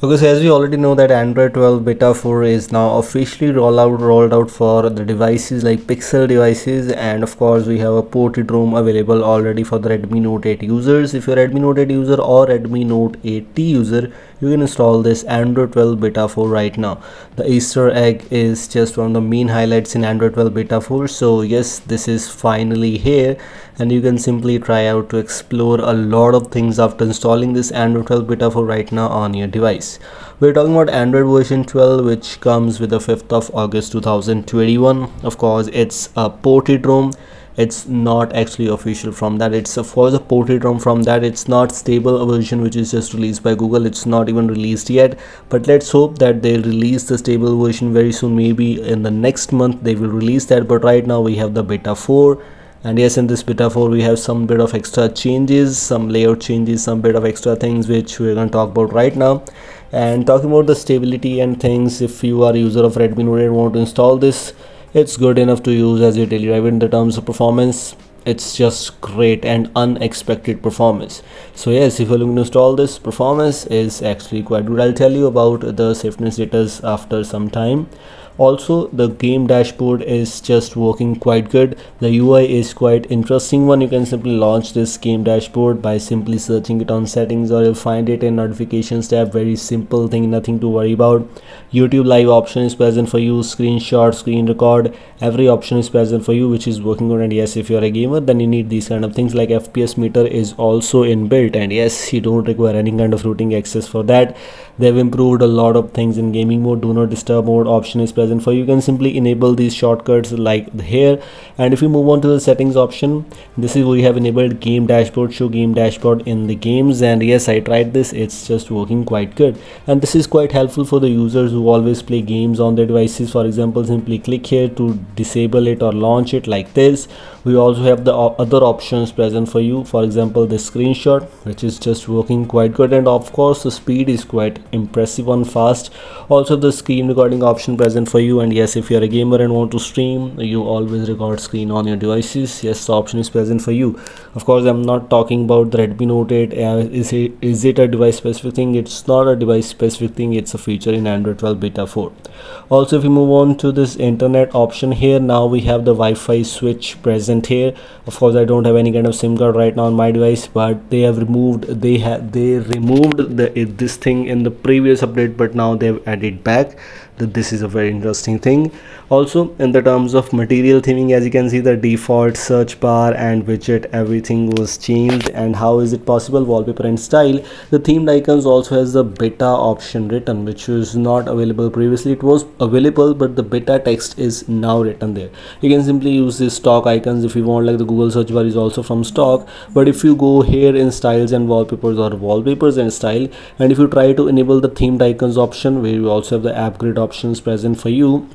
Okay, so as we already know that Android 12 Beta 4 is now officially rolled out for the devices like Pixel devices, and of course we have a ported ROM available already for the Redmi Note 8 users. If you're a Redmi Note 8 user or Redmi Note 8T user, you can install this Android 12 Beta 4 right now. The Easter egg is just one of the main highlights in Android 12 Beta 4. So yes, this is finally here, and you can simply try out to explore a lot of things after installing this Android 12 Beta 4 right now on your device. We're talking about Android version 12, which comes with the 5th of August 2021. Of course, it's a ported ROM. It's not actually official from that. It's of course a ported ROM from that. It's not stable version which is just released by Google. It's not even released yet. But let's hope that they'll release the stable version very soon. Maybe in the next month they will release that. But right now we have the beta 4. And yes, in this beta 4 we have some bit of extra changes, some layout changes, some bit of extra things which we're going to talk about right now. And talking about the stability and things, if you are a user of Redmi Note and want to install this, it's good enough to use as your daily driver. In the terms of performance, it's just great and unexpected performance. So yes, if you're looking to install this, performance is actually quite good. I'll tell you about the safety status after some time. Also, the game dashboard is just working quite good. The UI is quite interesting one. You can simply launch this game dashboard by simply searching it on settings, or you'll find it in notifications tab. Very simple thing, nothing to worry about. YouTube live option is present for you, screenshot, screen record, every option is present for you, which is working good. And yes, if you're a gamer, then you need these kind of things. Like FPS meter is also inbuilt, and yes, you don't require any kind of routing access for that. They've improved a lot of things in gaming mode. Do not disturb mode option is present for you. You can simply enable these shortcuts like here. And if you move on to the settings option, this is where you have enabled game dashboard, show game dashboard in the games. And yes, I tried this, it's just working quite good. And this is quite helpful for the users who always play games on their devices. For example, simply click here to disable it or launch it like this. We also have the other options present for you, for example the screenshot, which is just working quite good, and of course the speed is quite impressive and fast. Also the screen recording option present for you. And yes, if you're a gamer and want to stream, you always record screen on your devices. Yes, the option is present for you. Of course, I'm not talking about the Redmi Note 8. Is it a device specific thing? It's not a device specific thing, it's a feature in Android 12 beta 4. Also, if we move on to this internet option here, now we have the Wi-Fi switch present here. Of course, I don't have any kind of SIM card right now on my device, but they removed this thing in the previous update, but now they've added back. This is a very interesting thing. Also, in the terms of material theming, as you can see, the default search bar and widget, everything was changed. And how is it possible? Wallpaper and style. The themed icons also has the beta option written, which was not available previously. It was available, but the beta text is now written there. You can simply use these stock icons if you want, like the Google search bar is also from stock. But if you go here in styles and wallpapers, or wallpapers and style, and if you try to enable the themed icons option, where you also have the app grid options present for you,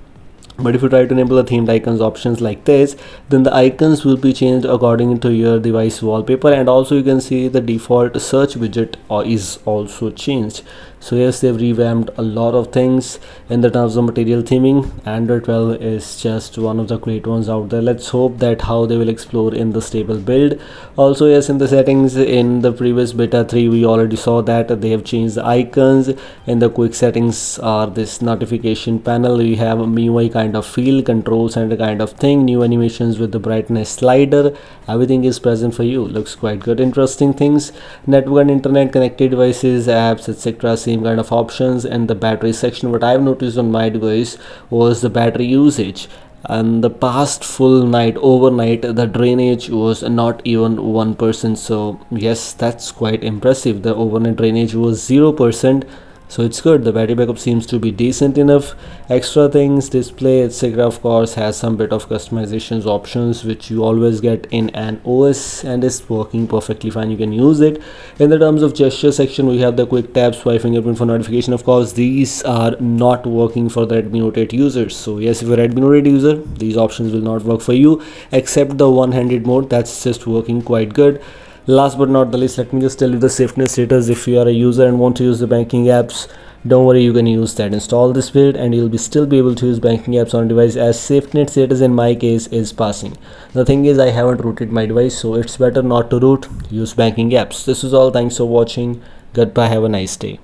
but if you try to enable the themed icons options like this, then the icons will be changed according to your device wallpaper. And also you can see the default search widget is also changed. So yes, they've revamped a lot of things in the terms of material theming. Android 12 is just one of the great ones out there. Let's hope that how they will explore in the stable build. Also yes, in the settings in the previous beta 3, we already saw that they have changed the icons. In the quick settings or this notification panel, we have a MIUI kind of feel, control center kind of thing, new animations with the brightness slider, everything is present for you. Looks quite good. Interesting things, network and internet, connected devices, apps, etc., same kind of options. And the battery section, what I've noticed on my device was the battery usage. And the past full night, overnight, the drainage was not even 1%. So yes, that's quite impressive. The overnight drainage was 0%. So it's good. The battery backup seems to be decent enough. Extra things, display, etc., of course has some bit of customizations options which you always get in an OS, and it's working perfectly fine. You can use it. In the terms of gesture section, we have the quick tap, swipe, fingerprint for notification. Of course, these are not working for the Redmi Note 8 users. So yes, if you're a Redmi Note 8 user, these options will not work for you, except the one-handed mode. That's just working quite good. Last but not the least, let me just tell you the safety status. If you are a user and want to use the banking apps, don't worry, you can use that. Install this build and you'll still be able to use banking apps on device, as SafeNet status in my case is passing. The thing is, I haven't rooted my device, so it's better not to root. Use banking apps. This is all. Thanks for watching. Goodbye. Have a nice day.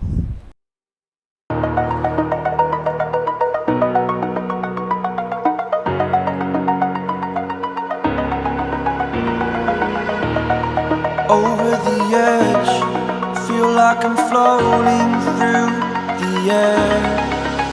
feel like I'm floating through the air.